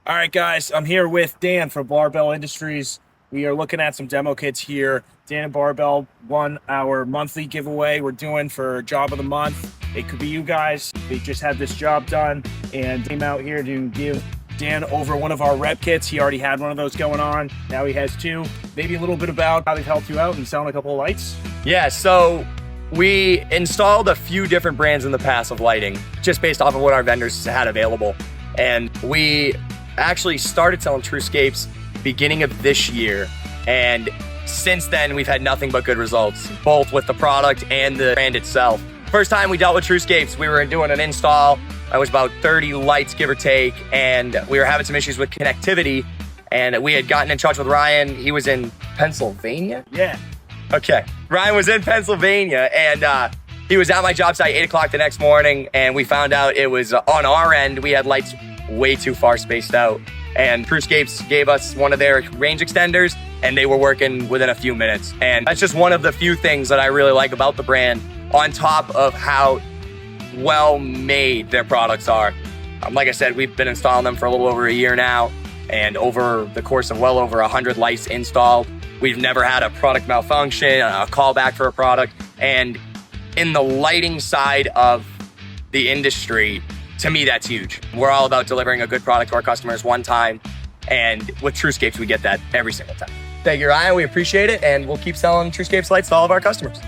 All right, guys, I'm here with Dan from Bar-Bel Industries. We are looking at some demo kits here. Dan and Bar-Bel won our monthly giveaway we're doing for Job of the Month. It could be you guys. They just had this job done and came out here to give Dan over one of our rep kits. He already had one of those going on. Now he has two. Maybe a little bit about how they've helped you out and selling a couple of lights. Yeah, so we installed a few different brands in the past of lighting, just based off of what our vendors had available. And we actually started selling Tru-Scapes beginning of this year. And since then, we've had nothing but good results, both with the product and the brand itself. First time we dealt with Tru-Scapes, we were doing an install. It was about 30 lights, give or take. And we were having some issues with connectivity. And we had gotten in touch with Ryan. He was in Pennsylvania? Yeah. Okay. Ryan was in Pennsylvania, and he was at my job site 8 o'clock the next morning, and we found out it was on our end. We had lights way too far spaced out, and Tru-Scapes gave us one of their range extenders, and they were working within a few minutes. And that's just one of the few things that I really like about the brand, on top of how well made their products are. Like I said, we've been installing them for a little over a year now, and over the course of well over 100 lights installed. We've never had a product malfunction, a callback for a product. And in the lighting side of the industry, to me, that's huge. We're all about delivering a good product to our customers one time. And with Tru-Scapes, we get that every single time. Thank you, Ryan. We appreciate it. And we'll keep selling Tru-Scapes lights to all of our customers.